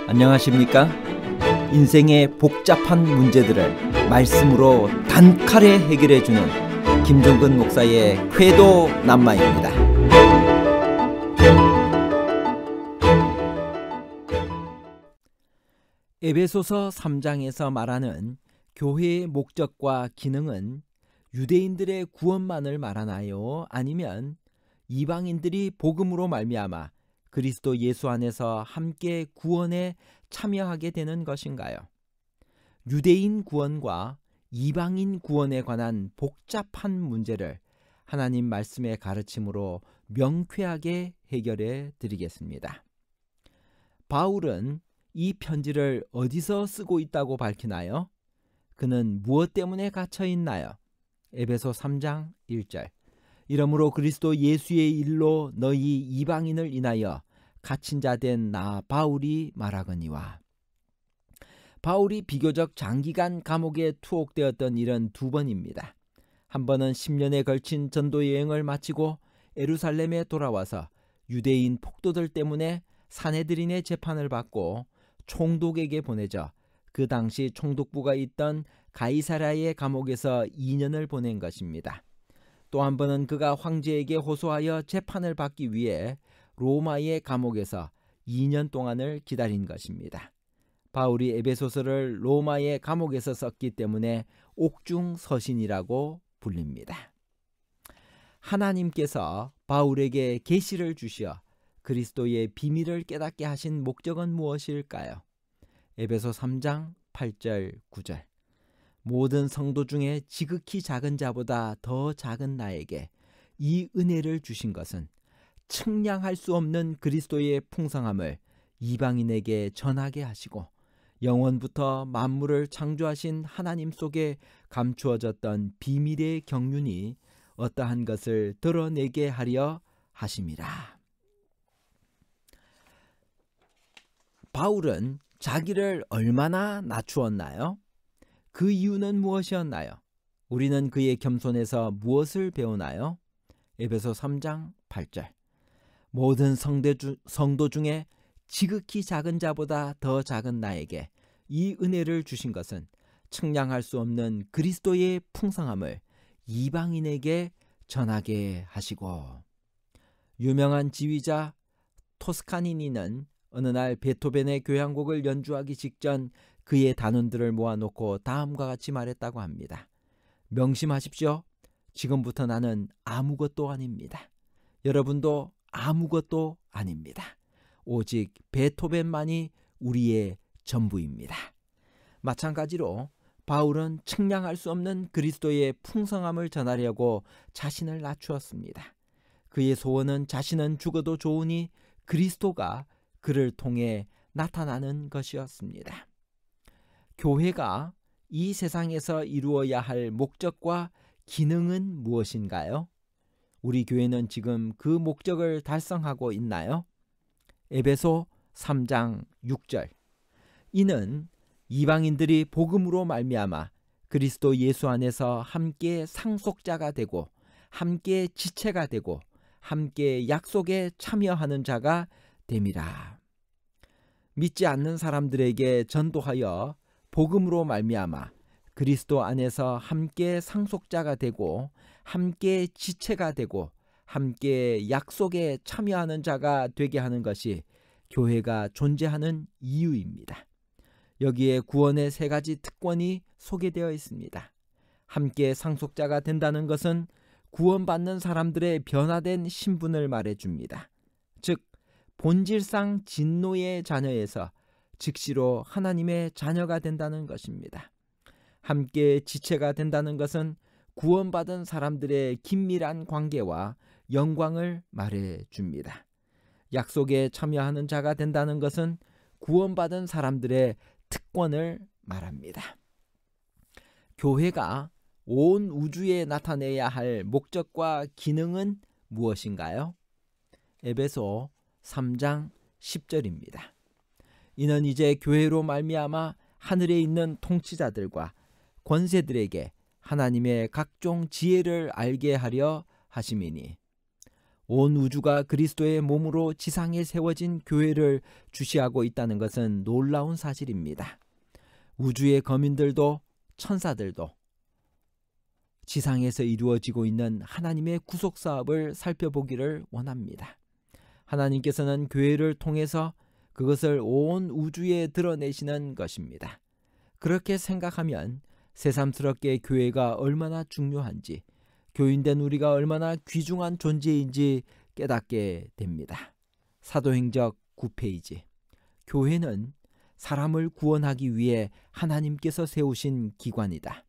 안녕하십니까? 인생의 복잡한 문제들을 말씀으로 단칼에 해결해주는 김종근 목사의 궤도 남마입니다. 에베소서 3장에서 말하는 교회의 목적과 기능은 유대인들의 구원만을 말하나요? 아니면 이방인들이 복음으로 말미암아 그리스도 예수 안에서 함께 구원에 참여하게 되는 것인가요? 유대인 구원과 이방인 구원에 관한 복잡한 문제를 하나님 말씀의 가르침으로 명쾌하게 해결해 드리겠습니다. 바울은 이 편지를 어디서 쓰고 있다고 밝히나요? 그는 무엇 때문에 갇혀 있나요? 에베소 3장 1절. 이러므로 그리스도 예수의 일로 너희 이방인을 인하여 갇힌 자 된 나 바울이 말하거니와. 바울이 비교적 장기간 감옥에 투옥되었던 일은 두 번입니다. 한 번은 10년에 걸친 전도 여행을 마치고 예루살렘에 돌아와서 유대인 폭도들 때문에 산헤드린의 재판을 받고 총독에게 보내져 그 당시 총독부가 있던 가이사랴의 감옥에서 2년을 보낸 것입니다. 또 한 번은 그가 황제에게 호소하여 재판을 받기 위해 로마의 감옥에서 2년 동안을 기다린 것입니다. 바울이 에베소서를 로마의 감옥에서 썼기 때문에 옥중서신이라고 불립니다. 하나님께서 바울에게 계시를 주시어 그리스도의 비밀을 깨닫게 하신 목적은 무엇일까요? 에베소 3장 8절 9절. 모든 성도 중에 지극히 작은 자보다 더 작은 나에게 이 은혜를 주신 것은 측량할 수 없는 그리스도의 풍성함을 이방인에게 전하게 하시고 영원부터 만물을 창조하신 하나님 속에 감추어졌던 비밀의 경륜이 어떠한 것을 드러내게 하려 하심이라. 바울은 자기를 얼마나 낮추었나요? 그 이유는 무엇이었나요? 우리는 그의 겸손에서 무엇을 배우나요? 에베소 3장 8절. 모든 성도 중에 지극히 작은 자보다 더 작은 나에게 이 은혜를 주신 것은 측량할 수 없는 그리스도의 풍성함을 이방인에게 전하게 하시고. 유명한 지휘자 토스카니니는 어느 날 베토벤의 교향곡을 연주하기 직전 그의 단원들을 모아놓고 다음과 같이 말했다고 합니다. 명심하십시오. 지금부터 나는 아무것도 아닙니다. 여러분도 아무것도 아닙니다. 오직 베토벤만이 우리의 전부입니다. 마찬가지로 바울은 측량할 수 없는 그리스도의 풍성함을 전하려고 자신을 낮추었습니다. 그의 소원은 자신은 죽어도 좋으니 그리스도가 그를 통해 나타나는 것이었습니다. 교회가 이 세상에서 이루어야 할 목적과 기능은 무엇인가요? 우리 교회는 지금 그 목적을 달성하고 있나요? 에베소 3장 6절. 이는 이방인들이 복음으로 말미암아 그리스도 예수 안에서 함께 상속자가 되고 함께 지체가 되고 함께 약속에 참여하는 자가 됨이라. 믿지 않는 사람들에게 전도하여 복음으로 말미암아 그리스도 안에서 함께 상속자가 되고 함께 지체가 되고 함께 약속에 참여하는 자가 되게 하는 것이 교회가 존재하는 이유입니다. 여기에 구원의 세 가지 특권이 소개되어 있습니다. 함께 상속자가 된다는 것은 구원받는 사람들의 변화된 신분을 말해줍니다. 즉 본질상 진노의 자녀에서 즉시로 하나님의 자녀가 된다는 것입니다. 함께 지체가 된다는 것은 구원받은 사람들의 긴밀한 관계와 영광을 말해줍니다. 약속에 참여하는 자가 된다는 것은 구원받은 사람들의 특권을 말합니다. 교회가 온 우주에 나타내야 할 목적과 기능은 무엇인가요? 에베소 3장 10절입니다. 이는 이제 교회로 말미암아 하늘에 있는 통치자들과 권세들에게 하나님의 각종 지혜를 알게 하려 하심이니. 온 우주가 그리스도의 몸으로 지상에 세워진 교회를 주시하고 있다는 것은 놀라운 사실입니다. 우주의 거민들도 천사들도 지상에서 이루어지고 있는 하나님의 구속 사업을 살펴보기를 원합니다. 하나님께서는 교회를 통해서 그것을 온 우주에 드러내시는 것입니다. 그렇게 생각하면 새삼스럽게 교회가 얼마나 중요한지, 교인된 우리가 얼마나 귀중한 존재인지 깨닫게 됩니다. 사도행적 9페이지. 교회는 사람을 구원하기 위해 하나님께서 세우신 기관이다.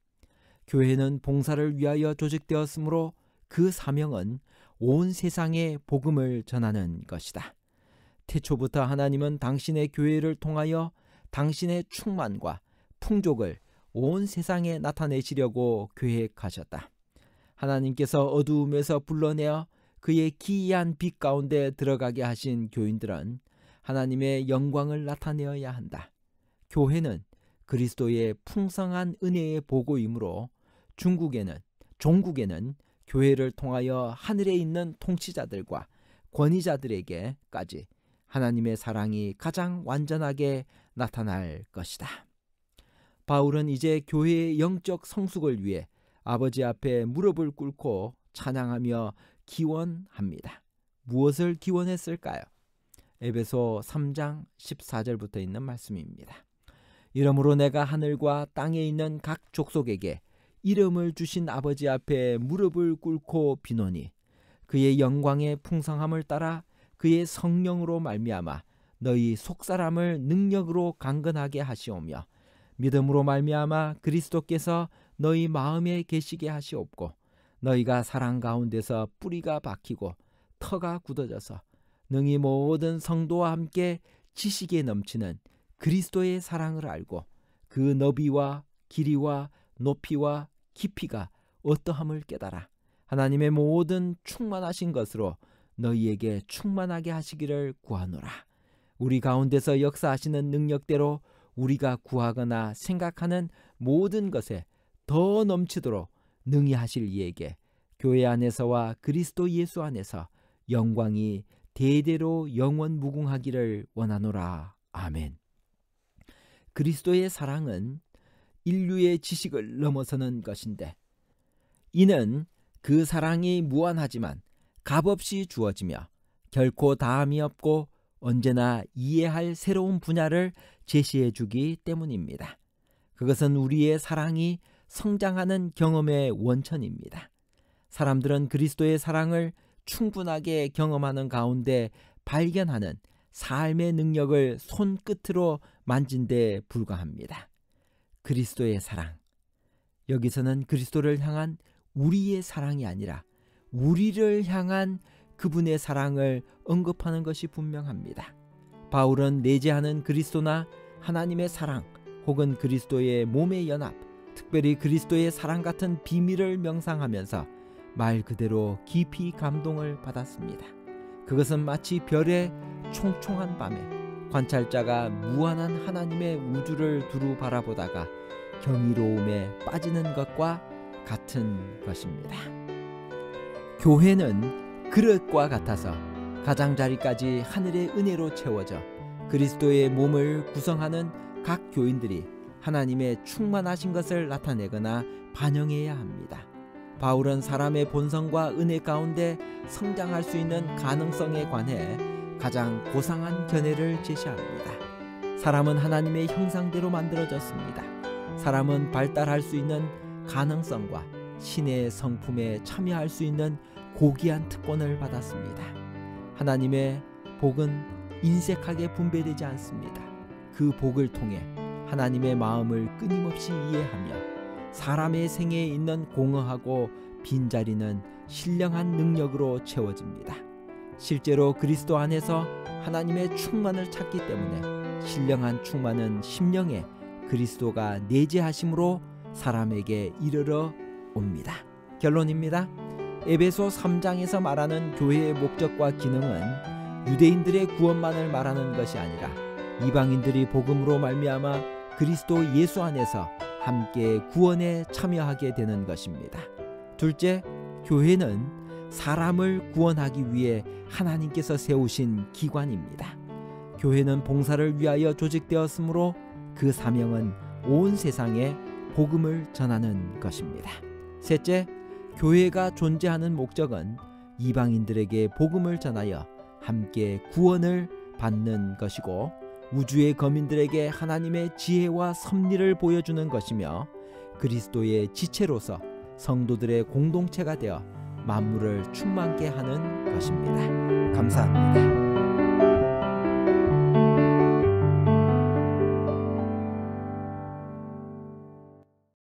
교회는 봉사를 위하여 조직되었으므로 그 사명은 온 세상에 복음을 전하는 것이다. 태초부터 하나님은 당신의 교회를 통하여 당신의 충만과 풍족을 온 세상에 나타내시려고 계획하셨다. 하나님께서 어두움에서 불러내어 그의 기이한 빛 가운데 들어가게 하신 교인들은 하나님의 영광을 나타내어야 한다. 교회는 그리스도의 풍성한 은혜의 보고이므로 종국에는 교회를 통하여 하늘에 있는 통치자들과 권위자들에게까지 하나님의 사랑이 가장 완전하게 나타날 것이다. 바울은 이제 교회의 영적 성숙을 위해 아버지 앞에 무릎을 꿇고 찬양하며 기원합니다. 무엇을 기원했을까요? 에베소 3장 14절부터 있는 말씀입니다. 이러므로 내가 하늘과 땅에 있는 각 족속에게 이름을 주신 아버지 앞에 무릎을 꿇고 비노니 그의 영광의 풍성함을 따라 그의 성령으로 말미암아 너희 속사람을 능력으로 강건하게 하시오며 믿음으로 말미암아 그리스도께서 너희 마음에 계시게 하시옵고 너희가 사랑 가운데서 뿌리가 박히고 터가 굳어져서 능히 모든 성도와 함께 지식에 넘치는 그리스도의 사랑을 알고 그 너비와 길이와 높이와 깊이가 어떠함을 깨달아 하나님의 모든 충만하신 것으로 너희에게 충만하게 하시기를 구하노라. 우리 가운데서 역사하시는 능력대로 우리가 구하거나 생각하는 모든 것에 더 넘치도록 능히 하실 이에게 교회 안에서와 그리스도 예수 안에서 영광이 대대로 영원 무궁하기를 원하노라. 아멘. 그리스도의 사랑은 인류의 지식을 넘어서는 것인데 이는 그 사랑이 무한하지만 값없이 주어지며 결코 다함이 없고 언제나 이해할 새로운 분야를 제시해 주기 때문입니다. 그것은 우리의 사랑이 성장하는 경험의 원천입니다. 사람들은 그리스도의 사랑을 충분하게 경험하는 가운데 발견하는 삶의 능력을 손끝으로 만진 데 불과합니다. 그리스도의 사랑. 여기서는 그리스도를 향한 우리의 사랑이 아니라 우리를 향한 그분의 사랑을 언급하는 것이 분명합니다. 바울은 내재하는 그리스도나 하나님의 사랑 혹은 그리스도의 몸의 연합, 특별히 그리스도의 사랑 같은 비밀을 명상하면서 말 그대로 깊이 감동을 받았습니다. 그것은 마치 별의 총총한 밤에 관찰자가 무한한 하나님의 우주를 두루 바라보다가 경이로움에 빠지는 것과 같은 것입니다. 교회는 그릇과 같아서 가장자리까지 하늘의 은혜로 채워져 그리스도의 몸을 구성하는 각 교인들이 하나님의 충만하신 것을 나타내거나 반영해야 합니다. 바울은 사람의 본성과 은혜 가운데 성장할 수 있는 가능성에 관해 가장 고상한 견해를 제시합니다. 사람은 하나님의 형상대로 만들어졌습니다. 사람은 발달할 수 있는 가능성과 신의 성품에 참여할 수 있는 고귀한 특권을 받았습니다. 하나님의 복은 인색하게 분배되지 않습니다. 그 복을 통해 하나님의 마음을 끊임없이 이해하며 사람의 생애에 있는 공허하고 빈자리는 신령한 능력으로 채워집니다. 실제로 그리스도 안에서 하나님의 충만을 찾기 때문에 신령한 충만은 심령에 그리스도가 내재하심으로 사람에게 이르러 옵니다. 결론입니다. 에베소 3장에서 말하는 교회의 목적과 기능은 유대인들의 구원만을 말하는 것이 아니라 이방인들이 복음으로 말미암아 그리스도 예수 안에서 함께 구원에 참여하게 되는 것입니다. 둘째, 교회는 사람을 구원하기 위해 하나님께서 세우신 기관입니다. 교회는 봉사를 위하여 조직되었으므로 그 사명은 온 세상에 복음을 전하는 것입니다. 셋째, 교회가 존재하는 목적은 이방인들에게 복음을 전하여 함께 구원을 받는 것이고 우주의 거민들에게 하나님의 지혜와 섭리를 보여주는 것이며 그리스도의 지체로서 성도들의 공동체가 되어 만물을 충만케 하는 것입니다. 감사합니다.